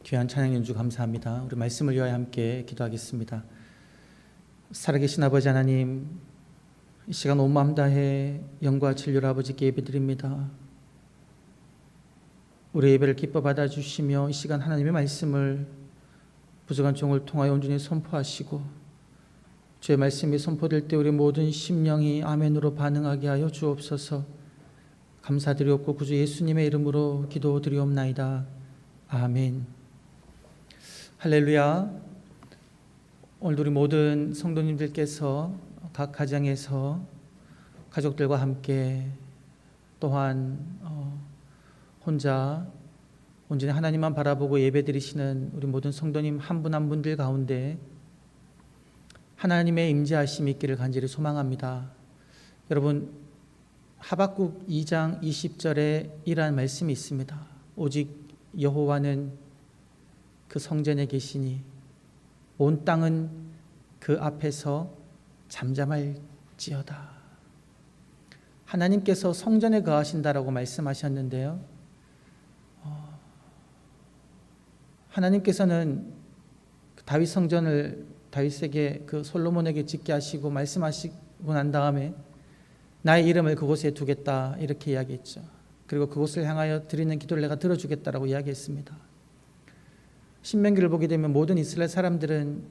귀한 찬양 연주 감사합니다. 우리 말씀을 위하여 함께 기도하겠습니다. 살아계신 아버지 하나님, 이 시간 온 마음 다해 영과 진리로 아버지께 예배드립니다. 우리 예배를 기뻐 받아주시며 이 시간 하나님의 말씀을 부족한 종을 통하여 온전히 선포하시고 주의 말씀이 선포될 때 우리 모든 심령이 아멘으로 반응하게 하여 주옵소서. 감사드리옵고 구주 예수님의 이름으로 기도드리옵나이다. 아멘. 할렐루야. 오늘 우리 모든 성도님들께서 각 가정에서 가족들과 함께 또한 혼자 온전히 하나님만 바라보고 예배드리시는 우리 모든 성도님 한 분 한 분들 가운데 하나님의 임재하심이 있기를 간절히 소망합니다. 여러분, 하박국 2장 20절에 이러한 말씀이 있습니다. 오직 여호와는 그 성전에 계시니 온 땅은 그 앞에서 잠잠할지어다. 하나님께서 성전에 거하신다라고 말씀하셨는데요, 하나님께서는 다윗 성전을 다윗에게 솔로몬에게 짓게 하시고 말씀하시고 난 다음에 나의 이름을 그곳에 두겠다 이렇게 이야기했죠. 그리고 그곳을 향하여 드리는 기도를 내가 들어주겠다라고 이야기했습니다. 신명기를 보게 되면 모든 이스라엘 사람들은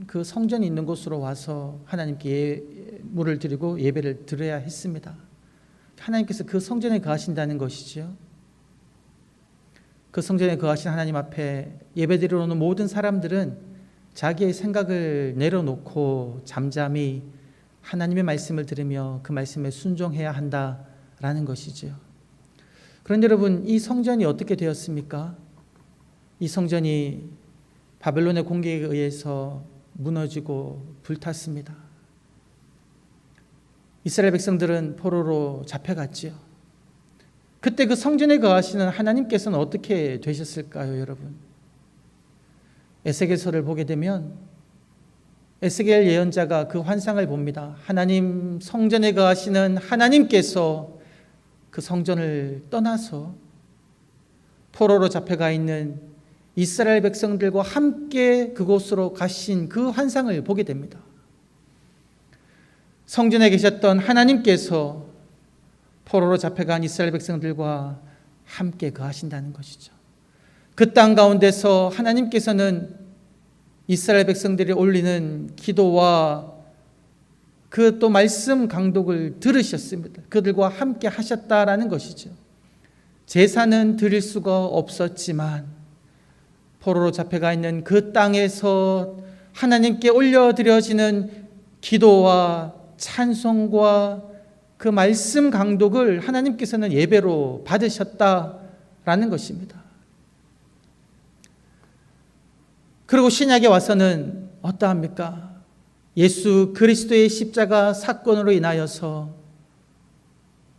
그 성전이 있는 곳으로 와서 하나님께 예물을 드리고 예배를 드려야 했습니다. 하나님께서 그 성전에 거하신다는 것이죠. 그 성전에 거하신 하나님 앞에 예배드리러 오는 모든 사람들은 자기의 생각을 내려놓고 잠잠히 하나님의 말씀을 들으며 그 말씀에 순종해야 한다라는 것이죠. 그런데 여러분, 이 성전이 어떻게 되었습니까? 이 성전이 바벨론의 공격에 의해서 무너지고 불탔습니다. 이스라엘 백성들은 포로로 잡혀갔지요. 그때 그 성전에 거하시는 하나님께서는 어떻게 되셨을까요, 여러분? 에스겔서를 보게 되면 에스겔 예언자가 그 환상을 봅니다. 하나님 성전에 거하시는 하나님께서 그 성전을 떠나서 포로로 잡혀가 있는 이스라엘 백성들과 함께 그곳으로 가신 그 환상을 보게 됩니다. 성전에 계셨던 하나님께서 포로로 잡혀간 이스라엘 백성들과 함께 거하신다는 것이죠. 그 땅 가운데서 하나님께서는 이스라엘 백성들이 올리는 기도와 그 또 말씀 강독을 들으셨습니다. 그들과 함께 하셨다라는 것이죠. 제사는 드릴 수가 없었지만 포로로 잡혀가 있는 그 땅에서 하나님께 올려드려지는 기도와 찬송과 그 말씀 강독을 하나님께서는 예배로 받으셨다라는 것입니다. 그리고 신약에 와서는 어떠합니까? 예수 그리스도의 십자가 사건으로 인하여서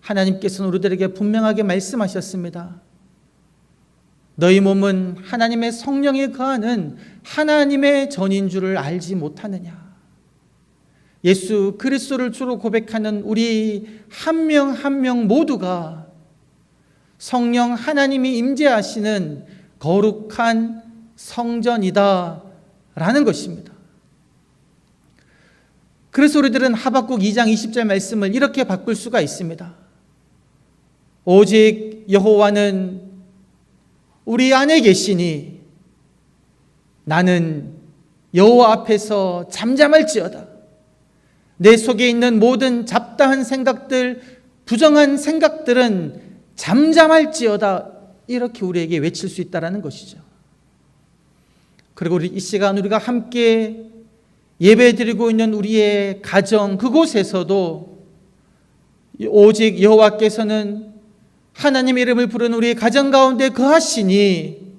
하나님께서는 우리들에게 분명하게 말씀하셨습니다. 너희 몸은 하나님의 성령에 거하는 하나님의 전인 줄을 알지 못하느냐. 예수 그리스도를 주로 고백하는 우리 한 명 한 명 모두가 성령 하나님이 임재하시는 거룩한 성전이다 라는 것입니다. 그래서 우리들은 하박국 2장 20절 말씀을 이렇게 바꿀 수가 있습니다. 오직 여호와는 우리 안에 계시니 나는 여호와 앞에서 잠잠할지어다. 내 속에 있는 모든 잡다한 생각들, 부정한 생각들은 잠잠할지어다. 이렇게 우리에게 외칠 수 있다는 것이죠. 그리고 이 시간 우리가 함께 예배드리고 있는 우리의 가정 그곳에서도 오직 여호와께서는 하나님의 이름을 부르는 우리의 가정 가운데 거하시니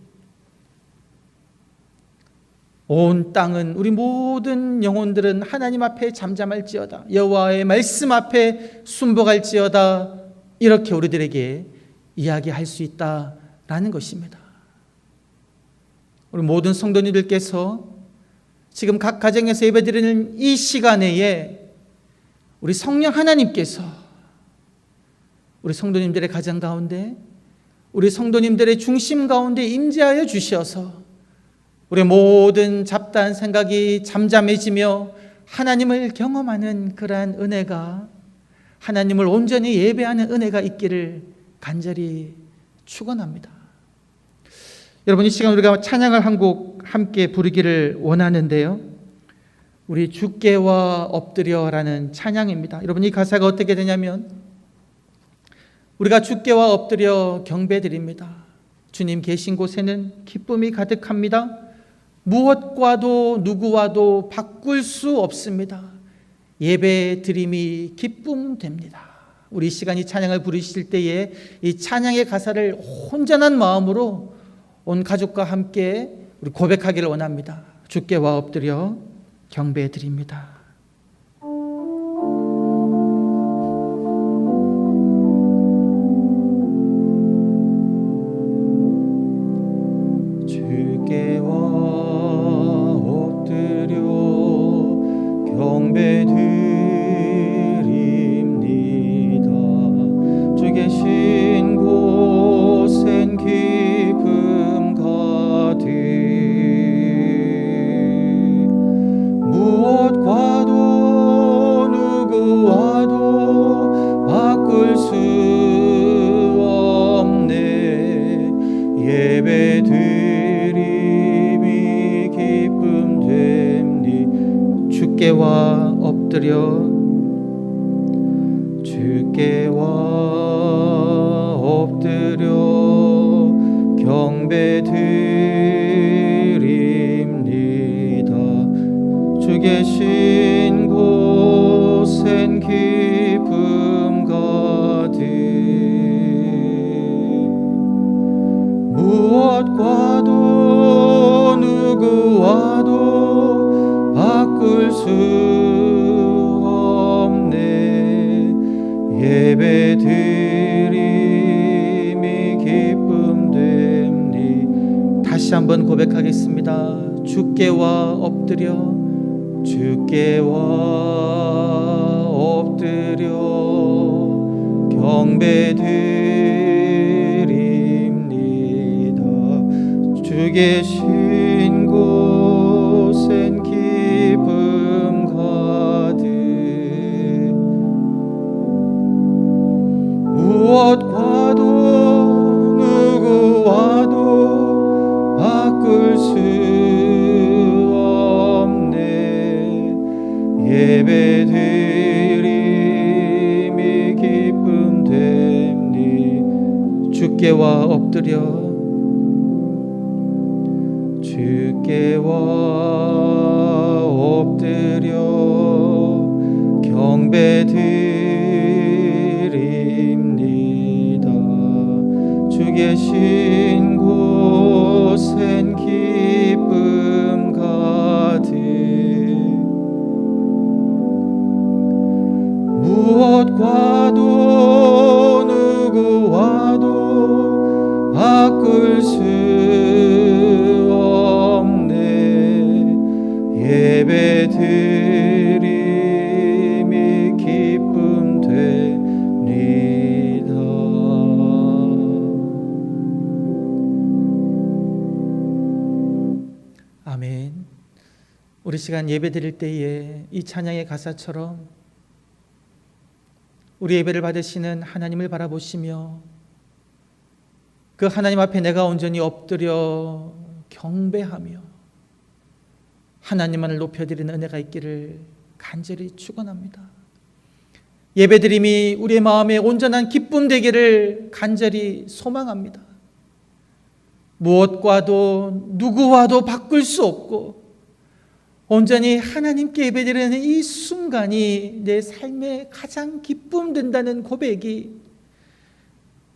온 땅은 우리 모든 영혼들은 하나님 앞에 잠잠할지어다. 여호와의 말씀 앞에 순복할지어다. 이렇게 우리들에게 이야기할 수 있다라는 것입니다. 우리 모든 성도님들께서 지금 각 가정에서 예배드리는 이 시간에 우리 성령 하나님께서 우리 성도님들의 가정 가운데, 우리 성도님들의 중심 가운데 임재하여 주셔서 우리 모든 잡다한 생각이 잠잠해지며 하나님을 경험하는 그러한 은혜가, 하나님을 온전히 예배하는 은혜가 있기를 간절히 축원합니다. 여러분, 이 시간 우리가 찬양을 한 곡 함께 부르기를 원하는데요, 우리 주께와 엎드려라는 찬양입니다. 여러분, 이 가사가 어떻게 되냐면, 우리가 주께와 엎드려 경배드립니다. 주님 계신 곳에는 기쁨이 가득합니다. 무엇과도 누구와도 바꿀 수 없습니다. 예배 드림이 기쁨됩니다. 우리 이 시간 이 찬양을 부르실 때에 이 찬양의 가사를 온전한 마음으로 온 가족과 함께 우리 고백하기를 원합니다. 주께와 엎드려 경배드립니다. 주께와 엎드려 경배드립니다. 주 계신 곳엔 기쁨 가득, 무엇과도 누구와도 바꿀 수 없네. 예배드림이 기쁨됨니. 주께와 엎드려, 주께와 엎드려 경배드립니다. 주 계신 곳엔 기쁨 가득, 무엇과도 누구와도 바꿀 수 없네. 예배드림이 기쁨됨니. 다시 한번 고백하겠습니다. 주께와 엎드려, 주께와 엎드려 경배드립니다. 주 계신 곳엔 기쁨 가득, 무엇과도 누구와도 바꿀 수 없네. 예배드림이 기쁨됨니. 주께와 엎드려, 주께와 엎드려 경배드립니다. 주 계신 곳엔 기쁨 가득, 무엇과도 누구와도 바꿀 수 없네. 예배드림이 기쁨됩니다. 아멘. 우리 시간 예배드릴 때에 이 찬양의 가사처럼 우리 예배를 받으시는 하나님을 바라보시며 그 하나님 앞에 내가 온전히 엎드려 경배하며 하나님만을 높여드리는 은혜가 있기를 간절히 축원합니다. 예배드림이 우리의 마음에 온전한 기쁨 되기를 간절히 소망합니다. 무엇과도 누구와도 바꿀 수 없고 온전히 하나님께 예배드리는 이 순간이 내 삶의 가장 기쁨 된다는 고백이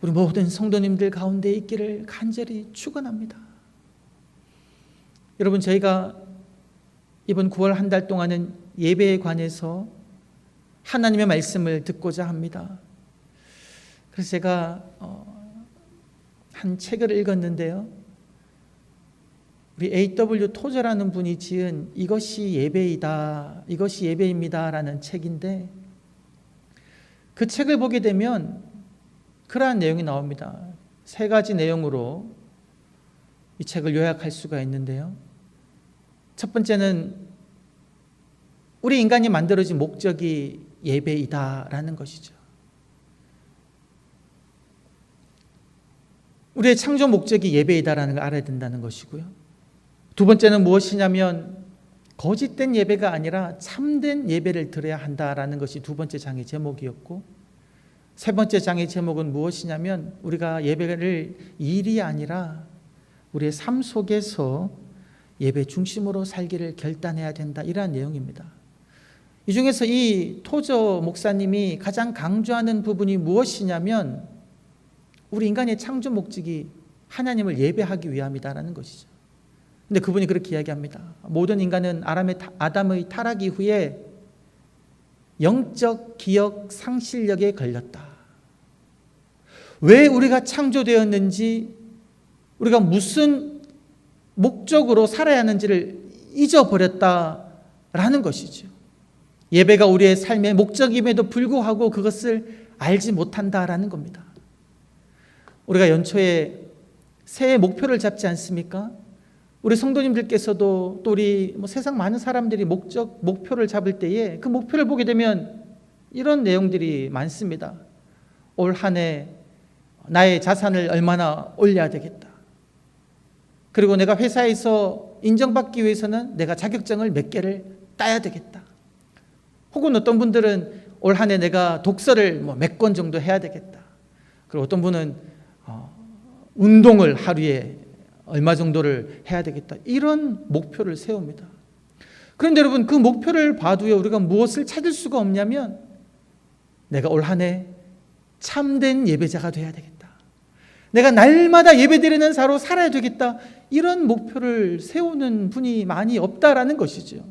우리 모든 성도님들 가운데 있기를 간절히 축원합니다. 여러분, 저희가 이번 9월 한 달 동안은 예배에 관해서 하나님의 말씀을 듣고자 합니다. 그래서 제가 한 책을 읽었는데요, 우리 A.W. 토저라는 분이 지은 이것이 예배이다, 이것이 예배입니다 라는 책인데, 그 책을 보게 되면 그러한 내용이 나옵니다. 3가지 내용으로 이 책을 요약할 수가 있는데요, 첫 번째는 우리 인간이 만들어진 목적이 예배이다라는 것이죠. 우리의 창조 목적이 예배이다라는 걸 알아야 된다는 것이고요. 두 번째는 무엇이냐면 거짓된 예배가 아니라 참된 예배를 드려야 한다라는 것이 두 번째 장의 제목이었고, 세 번째 장의 제목은 무엇이냐면 우리가 예배를 일이 아니라 우리의 삶 속에서 예배 중심으로 살기를 결단해야 된다, 이러한 내용입니다. 이 중에서 이 토저 목사님이 가장 강조하는 부분이 무엇이냐면 우리 인간의 창조 목적이 하나님을 예배하기 위함이다라는 것이죠. 근데 그분이 그렇게 이야기합니다. 모든 인간은 아담의 타락 이후에 영적 기억 상실력에 걸렸다. 왜 우리가 창조되었는지, 우리가 무슨 목적으로 살아야 하는지를 잊어버렸다라는 것이죠. 예배가 우리의 삶의 목적임에도 불구하고 그것을 알지 못한다라는 겁니다. 우리가 연초에 새해 목표를 잡지 않습니까? 우리 성도님들께서도 또 우리 세상 많은 사람들이 목표를 잡을 때에 그 목표를 보게 되면 이런 내용들이 많습니다. 올 한 해 나의 자산을 얼마나 올려야 되겠다. 그리고 내가 회사에서 인정받기 위해서는 내가 자격증을 몇 개를 따야 되겠다. 혹은 어떤 분들은 올 한 해 내가 독서를 몇 권 정도 해야 되겠다. 그리고 어떤 분은 운동을 하루에 얼마 정도를 해야 되겠다. 이런 목표를 세웁니다. 그런데 여러분, 그 목표를 봐도요, 우리가 무엇을 찾을 수가 없냐면 내가 올 한 해 참된 예배자가 돼야 되겠다. 내가 날마다 예배드리는 자로 살아야 되겠다. 이런 목표를 세우는 분이 많이 없다라는 것이죠.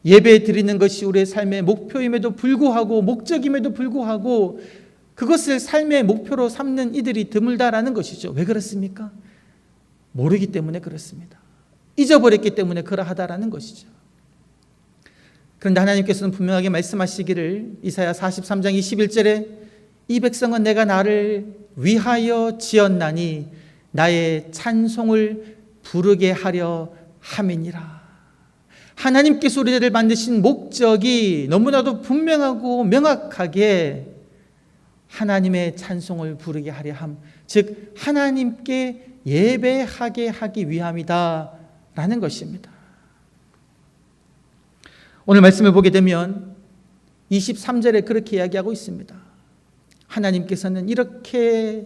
예배 드리는 것이 우리의 삶의 목표임에도 불구하고, 목적임에도 불구하고 그것을 삶의 목표로 삼는 이들이 드물다라는 것이죠. 왜 그렇습니까? 모르기 때문에 그렇습니다. 잊어버렸기 때문에 그러하다라는 것이죠. 그런데 하나님께서는 분명하게 말씀하시기를, 이사야 43장 21절에 이 백성은 내가 나를 위하여 지었나니 나의 찬송을 부르게 하려 함이니라. 하나님께서 우리를 만드신 목적이 너무나도 분명하고 명확하게 하나님의 찬송을 부르게 하려 함, 즉 하나님께 예배하게 하기 위함이다 라는 것입니다. 오늘 말씀을 보게 되면 23절에 그렇게 이야기하고 있습니다. 하나님께서는 이렇게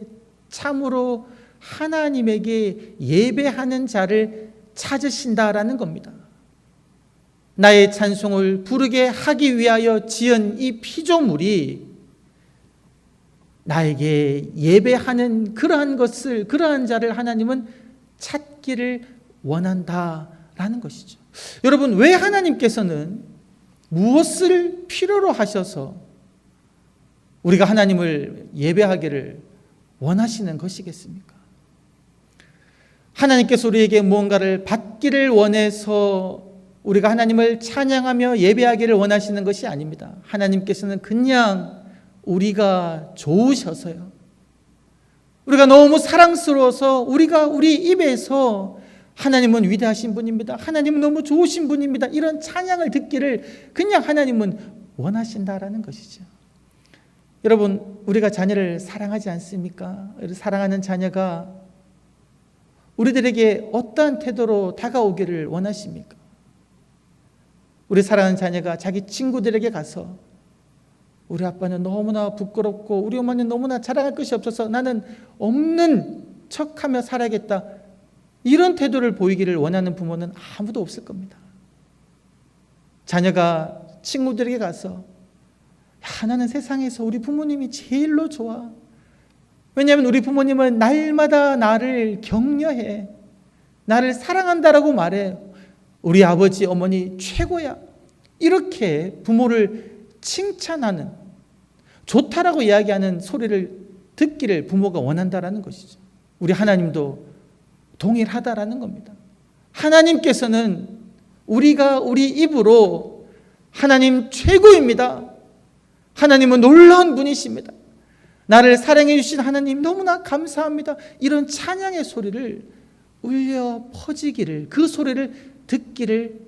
참으로 하나님에게 예배하는 자를 찾으신다라는 겁니다. 나의 찬송을 부르게 하기 위하여 지은 이 피조물이 나에게 예배하는 그러한 자를 하나님은 찾기를 원한다라는 것이죠. 여러분, 왜 하나님께서는 무엇을 필요로 하셔서 우리가 하나님을 예배하기를 원하시는 것이겠습니까? 하나님께서 우리에게 무언가를 받기를 원해서 우리가 하나님을 찬양하며 예배하기를 원하시는 것이 아닙니다. 하나님께서는 그냥 우리가 좋으셔서요, 우리가 너무 사랑스러워서 우리 입에서 하나님은 위대하신 분입니다, 하나님은 너무 좋으신 분입니다, 이런 찬양을 듣기를 그냥 하나님은 원하신다라는 것이죠. 여러분, 우리가 자녀를 사랑하지 않습니까? 사랑하는 자녀가 우리들에게 어떠한 태도로 다가오기를 원하십니까? 우리 사랑하는 자녀가 자기 친구들에게 가서 우리 아빠는 너무나 부끄럽고 우리 어머니는 너무나 자랑할 것이 없어서 나는 없는 척하며 살아야겠다, 이런 태도를 보이기를 원하는 부모는 아무도 없을 겁니다. 자녀가 친구들에게 가서 나는 세상에서 우리 부모님이 제일로 좋아, 왜냐하면 우리 부모님은 날마다 나를 격려해, 나를 사랑한다라고 말해, 우리 아버지 어머니 최고야, 이렇게 부모를 칭찬하는, 좋다라고 이야기하는 소리를 듣기를 부모가 원한다라는 것이죠. 우리 하나님도 동일하다라는 겁니다. 하나님께서는 우리가 우리 입으로 하나님 최고입니다, 하나님은 놀라운 분이십니다, 나를 사랑해 주신 하나님 너무나 감사합니다, 이런 찬양의 소리를 울려 퍼지기를, 그 소리를 듣기를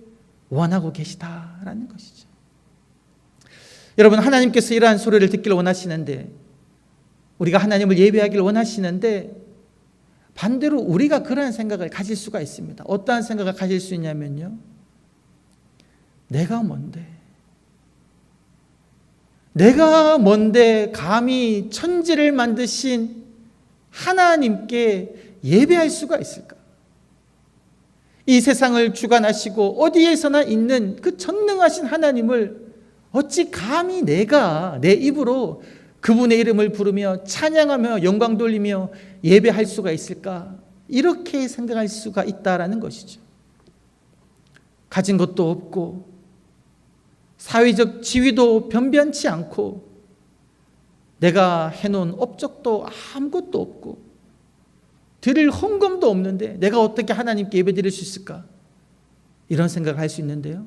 원하고 계시다라는 것이죠. 여러분, 하나님께서 이러한 소리를 듣기를 원하시는데, 우리가 하나님을 예배하기를 원하시는데, 반대로 우리가 그러한 생각을 가질 수가 있습니다. 어떠한 생각을 가질 수 있냐면요, 내가 뭔데 감히 천지를 만드신 하나님께 예배할 수가 있을까? 이 세상을 주관하시고 어디에서나 있는 그 전능하신 하나님을 어찌 감히 내가 내 입으로 그분의 이름을 부르며 찬양하며 영광 돌리며 예배할 수가 있을까? 이렇게 생각할 수가 있다라는 것이죠. 가진 것도 없고 사회적 지위도 변변치 않고 내가 해놓은 업적도 아무것도 없고 드릴 헌금도 없는데 내가 어떻게 하나님께 예배드릴 수 있을까? 이런 생각을 할 수 있는데요,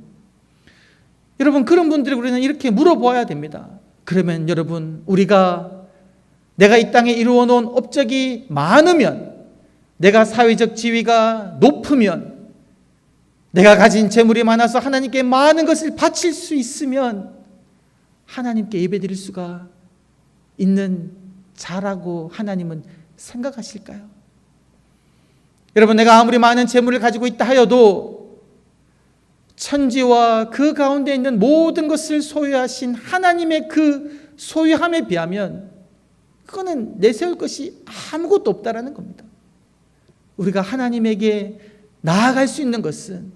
여러분, 그런 분들이 우리는 이렇게 물어보아야 됩니다. 그러면 여러분, 내가 이 땅에 이루어 놓은 업적이 많으면, 내가 사회적 지위가 높으면, 내가 가진 재물이 많아서 하나님께 많은 것을 바칠 수 있으면 하나님께 예배드릴 수가 있는 자라고 하나님은 생각하실까요? 여러분, 내가 아무리 많은 재물을 가지고 있다 하여도 천지와 그 가운데 있는 모든 것을 소유하신 하나님의 그 소유함에 비하면 그거는 내세울 것이 아무것도 없다라는 겁니다. 우리가 하나님에게 나아갈 수 있는 것은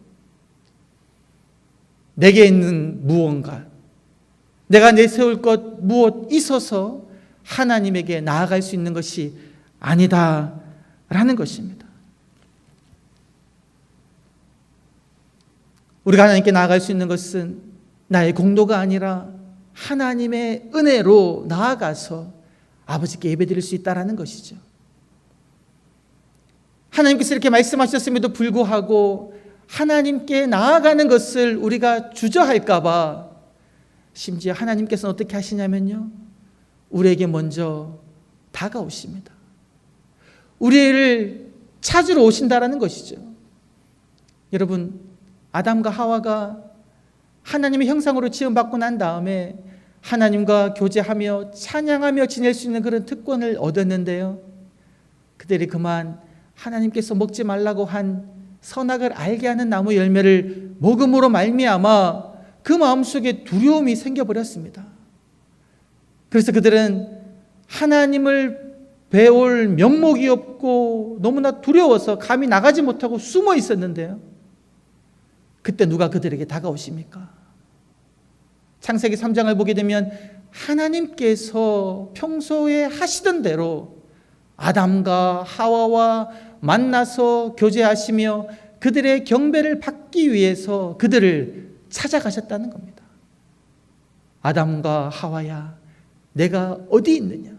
내게 있는 무언가, 내가 내세울 것 무엇 있어서 하나님에게 나아갈 수 있는 것이 아니다라는 것입니다. 우리가 하나님께 나아갈 수 있는 것은 나의 공로가 아니라 하나님의 은혜로 나아가서 아버지께 예배드릴 수 있다는 것이죠. 하나님께서 이렇게 말씀하셨음에도 불구하고 하나님께 나아가는 것을 우리가 주저할까 봐 심지어 하나님께서는 어떻게 하시냐면요, 우리에게 먼저 다가오십니다. 우리를 찾으러 오신다라는 것이죠. 여러분, 아담과 하와가 하나님의 형상으로 지음받고 난 다음에 하나님과 교제하며 찬양하며 지낼 수 있는 그런 특권을 얻었는데요, 그들이 그만 하나님께서 먹지 말라고 한 선악을 알게 하는 나무 열매를 먹음으로 말미암아 그 마음속에 두려움이 생겨버렸습니다. 그래서 그들은 하나님을 배울 면목이 없고 너무나 두려워서 감히 나가지 못하고 숨어 있었는데요, 그때 누가 그들에게 다가오십니까? 창세기 3장을 보게 되면 하나님께서 평소에 하시던 대로 아담과 하와와 만나서 교제하시며 그들의 경배를 받기 위해서 그들을 찾아가셨다는 겁니다. 아담과 하와야, 내가 어디 있느냐?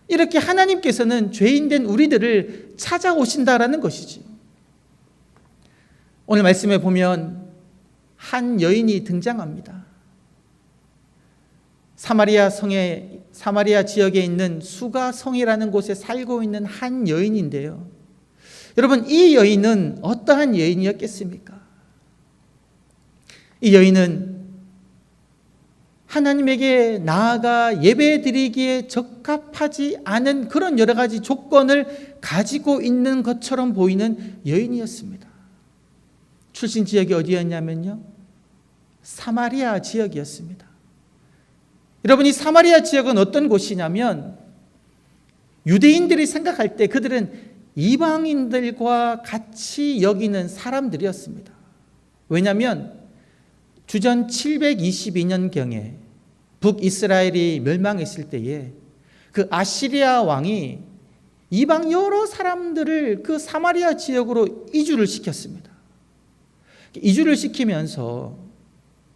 이렇게 하나님께서는 죄인된 우리들을 찾아오신다라는 것이지. 오늘 말씀에 보면 한 여인이 등장합니다. 사마리아 지역에 있는 수가성이라는 곳에 살고 있는 한 여인인데요, 여러분, 이 여인은 어떠한 여인이었겠습니까? 이 여인은 하나님에게 나아가 예배드리기에 적합하지 않은 그런 여러 가지 조건을 가지고 있는 것처럼 보이는 여인이었습니다. 출신 지역이 어디였냐면요, 사마리아 지역이었습니다. 여러분, 이 사마리아 지역은 어떤 곳이냐면 유대인들이 생각할 때 그들은 이방인들과 같이 여기는 사람들이었습니다. 왜냐하면 주전 722년경에 북이스라엘이 멸망했을 때에 그 아시리아 왕이 이방 여러 사람들을 그 사마리아 지역으로 이주를 시켰습니다. 이주를 시키면서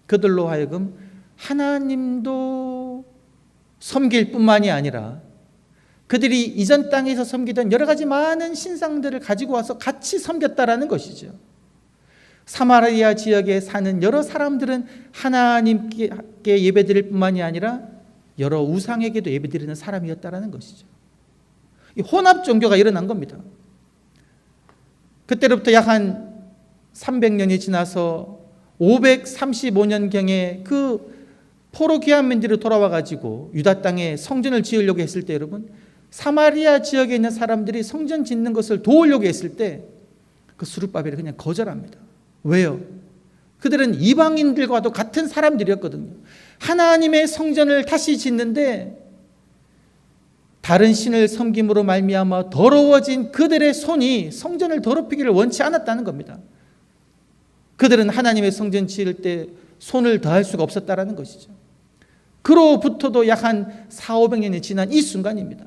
그들로 하여금 하나님도 섬길 뿐만이 아니라 그들이 이전 땅에서 섬기던 여러 가지 많은 신상들을 가지고 와서 같이 섬겼다라는 것이죠. 사마리아 지역에 사는 여러 사람들은 하나님께 예배드릴 뿐만이 아니라 여러 우상에게도 예배드리는 사람이었다라는 것이죠. 이 혼합 종교가 일어난 겁니다. 그때로부터 약 한 300년이 지나서 535년경에 그 포로 귀환민들이 돌아와 가지고 유다 땅에 성전을 지으려고 했을 때, 여러분, 사마리아 지역에 있는 사람들이 성전 짓는 것을 도우려고 했을 때 그 스룹바벨이 그냥 거절합니다. 왜요? 그들은 이방인들과도 같은 사람들이었거든요. 하나님의 성전을 다시 짓는데 다른 신을 섬김으로 말미암아 더러워진 그들의 손이 성전을 더럽히기를 원치 않았다는 겁니다. 그들은 하나님의 성전 지을 때 손을 더할 수가 없었다라는 것이죠. 그로부터도 약 한 400~500년이 지난 이 순간입니다.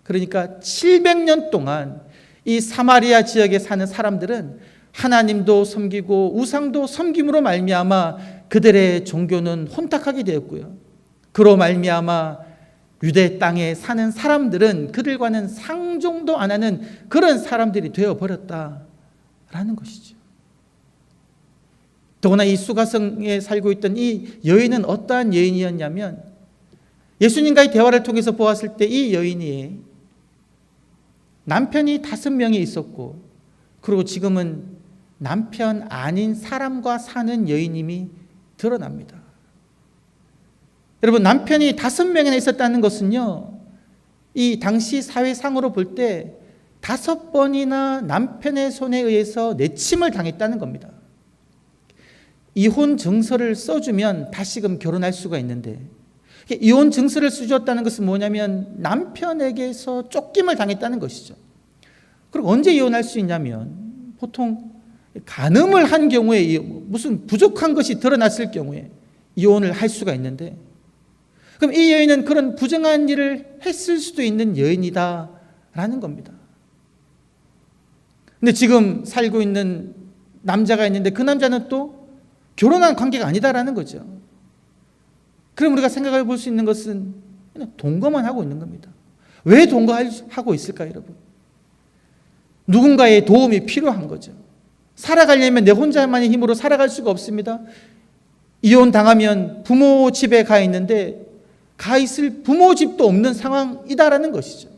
그러니까 700년 동안 이 사마리아 지역에 사는 사람들은 하나님도 섬기고 우상도 섬김으로 말미암아 그들의 종교는 혼탁하게 되었고요. 그로 말미암아 유대 땅에 사는 사람들은 그들과는 상종도 안 하는 그런 사람들이 되어버렸다라는 것이죠. 더구나 이 수가성에 살고 있던 이 여인은 어떠한 여인이었냐면, 예수님과의 대화를 통해서 보았을 때 이 여인이 남편이 5명이 있었고, 그리고 지금은 남편 아닌 사람과 사는 여인임이 드러납니다. 여러분, 남편이 5명이나 있었다는 것은요, 이 당시 사회상으로 볼 때 5번이나 남편의 손에 의해서 내침을 당했다는 겁니다. 이혼 증서를 써주면 다시금 결혼할 수가 있는데, 이혼 증서를 써주었다는 것은 뭐냐면 남편에게서 쫓김을 당했다는 것이죠. 그리고 언제 이혼할 수 있냐면, 보통 간음을 한 경우에, 무슨 부족한 것이 드러났을 경우에 이혼을 할 수가 있는데, 그럼 이 여인은 그런 부정한 일을 했을 수도 있는 여인이다라는 겁니다. 근데 지금 살고 있는 남자가 있는데 그 남자는 또 결혼한 관계가 아니다라는 거죠. 그럼 우리가 생각해 볼 수 있는 것은 그냥 동거만 하고 있는 겁니다. 왜 동거하고 있을까요, 여러분? 누군가의 도움이 필요한 거죠. 살아가려면 내 혼자만의 힘으로 살아갈 수가 없습니다. 이혼 당하면 부모 집에 가 있는데 가 있을 부모 집도 없는 상황이다라는 것이죠.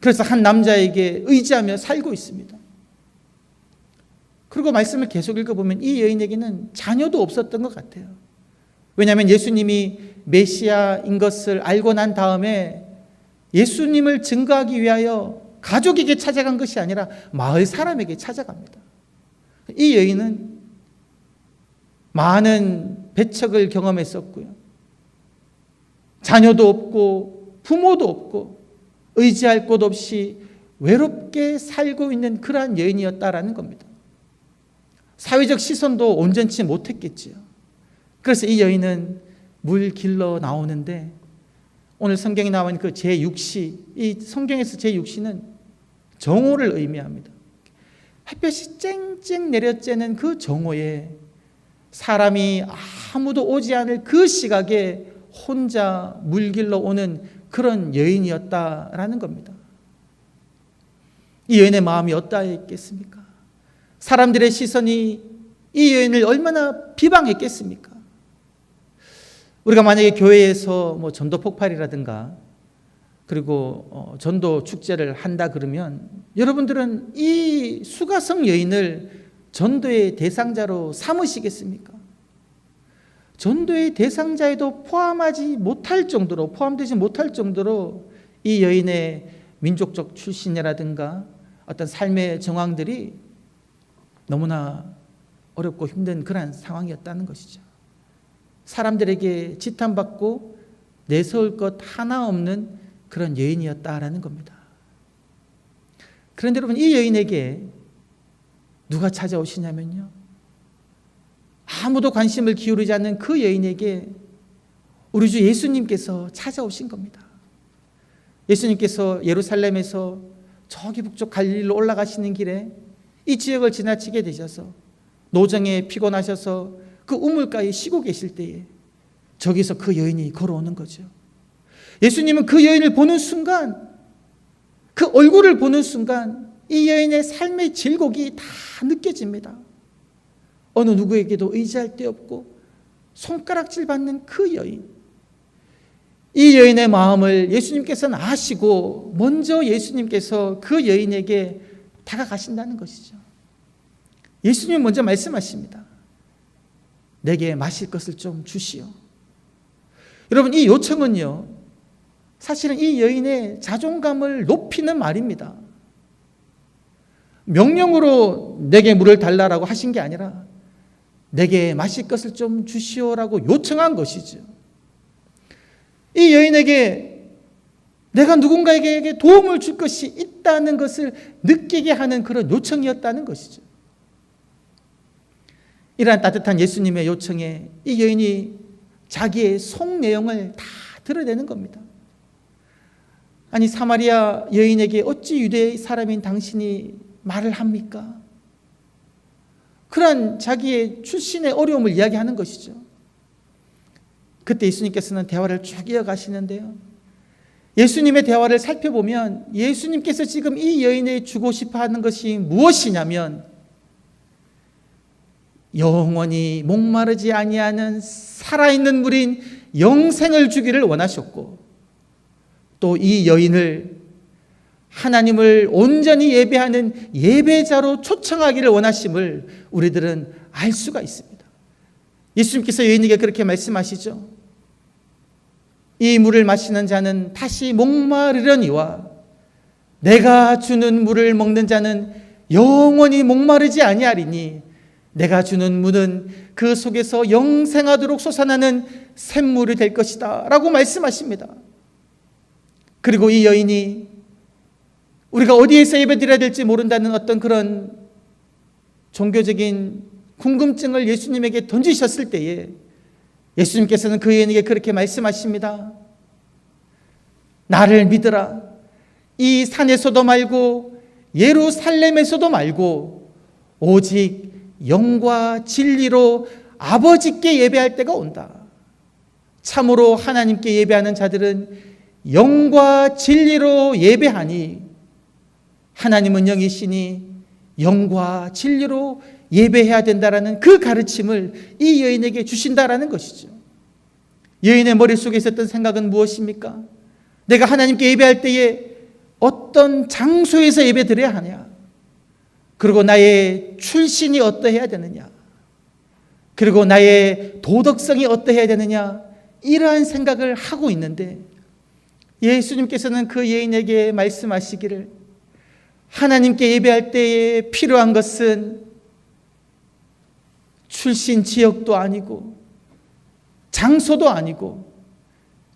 그래서 한 남자에게 의지하며 살고 있습니다. 그리고 말씀을 계속 읽어보면 이 여인에게는 자녀도 없었던 것 같아요. 왜냐하면 예수님이 메시아인 것을 알고 난 다음에 예수님을 증거하기 위하여 가족에게 찾아간 것이 아니라 마을 사람에게 찾아갑니다. 이 여인은 많은 배척을 경험했었고요. 자녀도 없고 부모도 없고 의지할 곳 없이 외롭게 살고 있는 그러한 여인이었다라는 겁니다. 사회적 시선도 온전치 못했겠지요. 그래서 이 여인은 물 길러 나오는데, 오늘 성경에 나온 그 제6시, 이 성경에서 제6시는 정오를 의미합니다. 햇볕이 쨍쨍 내려쬐는 그 정오에 사람이 아무도 오지 않을 그 시각에 혼자 물 길러 오는 그런 여인이었다라는 겁니다. 이 여인의 마음이 어떠했겠습니까? 사람들의 시선이 이 여인을 얼마나 비방했겠습니까? 우리가 만약에 교회에서 뭐 전도 폭발이라든가 그리고 전도 축제를 한다 그러면 여러분들은 이 수가성 여인을 전도의 대상자로 삼으시겠습니까? 전도의 대상자에도 포함되지 못할 정도로 이 여인의 민족적 출신이라든가 어떤 삶의 정황들이 너무나 어렵고 힘든 그런 상황이었다는 것이죠. 사람들에게 지탄받고 내세울 것 하나 없는 그런 여인이었다라는 겁니다. 그런데 여러분, 이 여인에게 누가 찾아오시냐면요, 아무도 관심을 기울이지 않는 그 여인에게 우리 주 예수님께서 찾아오신 겁니다. 예수님께서 예루살렘에서 저기 북쪽 갈릴리로 올라가시는 길에 이 지역을 지나치게 되셔서 노정에 피곤하셔서 그 우물가에 쉬고 계실 때에 저기서 그 여인이 걸어오는 거죠. 예수님은 그 여인을 보는 순간, 그 얼굴을 보는 순간 이 여인의 삶의 질곡이 다 느껴집니다. 어느 누구에게도 의지할 데 없고 손가락질 받는 그 여인, 이 여인의 마음을 예수님께서는 아시고 먼저 예수님께서 그 여인에게 다가가신다는 것이죠. 예수님이 먼저 말씀하십니다. 내게 마실 것을 좀 주시오. 여러분, 이 요청은요, 사실은 이 여인의 자존감을 높이는 말입니다. 명령으로 내게 물을 달라라고 하신 게 아니라 내게 마실 것을 좀 주시오라고 요청한 것이죠. 이 여인에게 내가 누군가에게 도움을 줄 것이 있다는 것을 느끼게 하는 그런 요청이었다는 것이죠. 이러한 따뜻한 예수님의 요청에 이 여인이 자기의 속 내용을 다 드러내는 겁니다. 아니, 사마리아 여인에게 어찌 유대 사람인 당신이 말을 합니까? 그러한 자기의 출신의 어려움을 이야기하는 것이죠. 그때 예수님께서는 대화를 쭉 이어가시는데요, 예수님의 대화를 살펴보면 예수님께서 지금 이 여인에 주고 싶어 하는 것이 무엇이냐면, 영원히 목마르지 아니하는 살아있는 물인 영생을 주기를 원하셨고, 또 이 여인을 하나님을 온전히 예배하는 예배자로 초청하기를 원하심을 우리들은 알 수가 있습니다. 예수님께서 여인에게 그렇게 말씀하시죠. 이 물을 마시는 자는 다시 목마르려니와 내가 주는 물을 먹는 자는 영원히 목마르지 아니하리니 내가 주는 물은 그 속에서 영생하도록 솟아나는 샘물이 될 것이다 라고 말씀하십니다. 그리고 이 여인이 우리가 어디에서 예배드려야 될지 모른다는 어떤 그런 종교적인 궁금증을 예수님에게 던지셨을 때에 예수님께서는 그 여인에게 그렇게 말씀하십니다. 나를 믿으라. 이 산에서도 말고 예루살렘에서도 말고 오직 영과 진리로 아버지께 예배할 때가 온다. 참으로 하나님께 예배하는 자들은 영과 진리로 예배하니 하나님은 영이시니 영과 진리로 예배해야 된다라는 그 가르침을 이 여인에게 주신다라는 것이죠. 여인의 머릿속에 있었던 생각은 무엇입니까? 내가 하나님께 예배할 때에 어떤 장소에서 예배드려야 하냐? 그리고 나의 출신이 어떠해야 되느냐? 그리고 나의 도덕성이 어떠해야 되느냐? 이러한 생각을 하고 있는데 예수님께서는 그 여인에게 말씀하시기를 하나님께 예배할 때에 필요한 것은 출신 지역도 아니고 장소도 아니고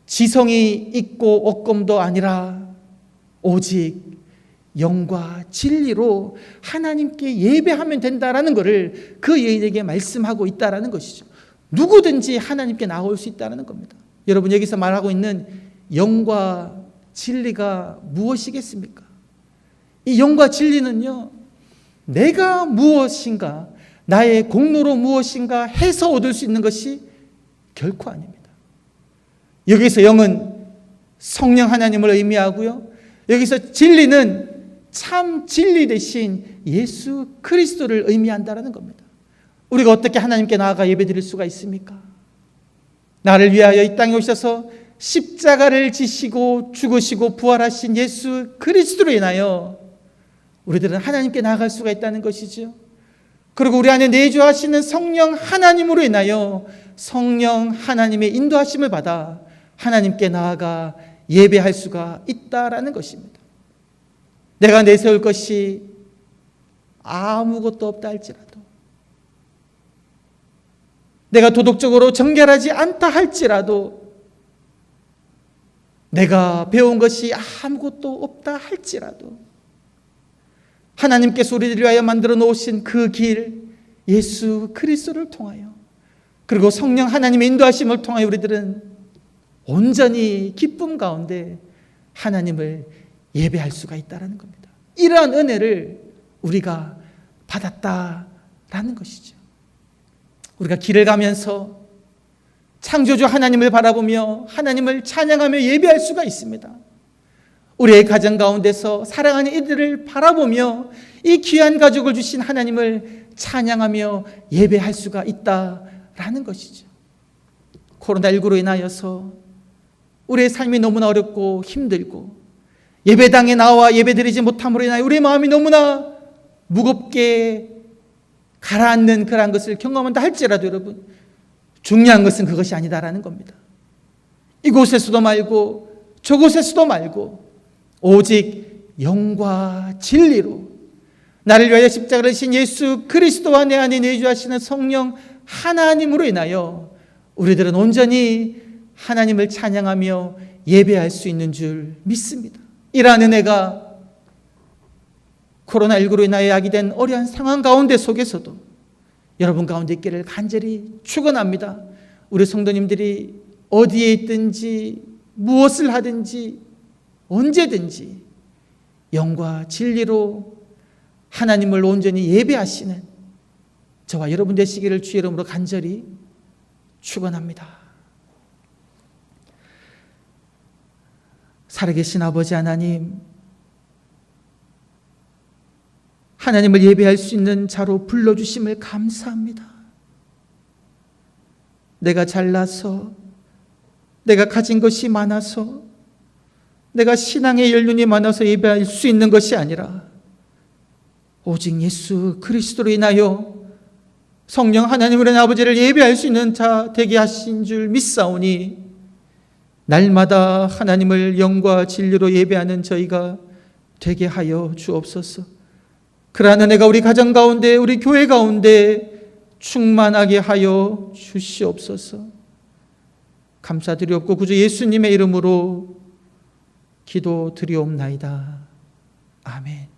지성이 있고 없고도 아니라 오직 영과 진리로 하나님께 예배하면 된다라는 것을 그 여인에게 말씀하고 있다라는 것이죠. 누구든지 하나님께 나올 수 있다는 겁니다. 여러분, 여기서 말하고 있는 영과 진리가 무엇이겠습니까? 이 영과 진리는요, 내가 무엇인가, 나의 공로로 무엇인가 해서 얻을 수 있는 것이 결코 아닙니다. 여기서 영은 성령 하나님을 의미하고요, 여기서 진리는 참 진리 대신 예수 그리스도를 의미한다는 겁니다. 우리가 어떻게 하나님께 나아가 예배드릴 수가 있습니까? 나를 위하여 이 땅에 오셔서 십자가를 지시고 죽으시고 부활하신 예수 그리스도로 인하여 우리들은 하나님께 나아갈 수가 있다는 것이죠. 그리고 우리 안에 내주하시는 성령 하나님으로 인하여 성령 하나님의 인도하심을 받아 하나님께 나아가 예배할 수가 있다라는 것입니다. 내가 내세울 것이 아무것도 없다 할지라도, 내가 도덕적으로 정결하지 않다 할지라도, 내가 배운 것이 아무것도 없다 할지라도 하나님께서 우리를 위하여 만들어 놓으신 그 길, 예수 그리스도를 통하여, 그리고 성령 하나님의 인도하심을 통하여 우리들은 온전히 기쁨 가운데 하나님을 예배할 수가 있다는 겁니다. 이러한 은혜를 우리가 받았다라는 것이죠. 우리가 길을 가면서 창조주 하나님을 바라보며 하나님을 찬양하며 예배할 수가 있습니다. 우리의 가정 가운데서 사랑하는 이들을 바라보며 이 귀한 가족을 주신 하나님을 찬양하며 예배할 수가 있다라는 것이죠. 코로나19로 인하여서 우리의 삶이 너무나 어렵고 힘들고 예배당에 나와 예배드리지 못함으로 인하여 우리의 마음이 너무나 무겁게 가라앉는 그러한 것을 경험한다 할지라도 여러분, 중요한 것은 그것이 아니다라는 겁니다. 이곳에서도 말고 저곳에서도 말고 오직 영과 진리로 나를 위하여 십자가를 지신 예수 그리스도와 내 안에 내주하시는 성령 하나님으로 인하여 우리들은 온전히 하나님을 찬양하며 예배할 수 있는 줄 믿습니다. 이러한 은혜가 코로나19로 인하여 야기된 어려운 상황 가운데 속에서도 여러분 가운데 있기를 간절히 축원합니다. 우리 성도님들이 어디에 있든지 무엇을 하든지 언제든지 영과 진리로 하나님을 온전히 예배하시는 저와 여러분 되시기를 주의 이름으로 간절히 축원합니다. 살아계신 아버지 하나님, 하나님을 예배할 수 있는 자로 불러주심을 감사합니다. 내가 잘나서, 내가 가진 것이 많아서, 내가 신앙의 연륜이 많아서 예배할 수 있는 것이 아니라 오직 예수 그리스도로 인하여 성령 하나님으로 아버지를 예배할 수 있는 자 되게 하신 줄 믿사오니 날마다 하나님을 영과 진리로 예배하는 저희가 되게 하여 주옵소서. 그러한 은혜가 우리 가정 가운데, 우리 교회 가운데 충만하게 하여 주시옵소서. 감사드리옵고 구주 예수님의 이름으로 기도드리옵나이다. 아멘.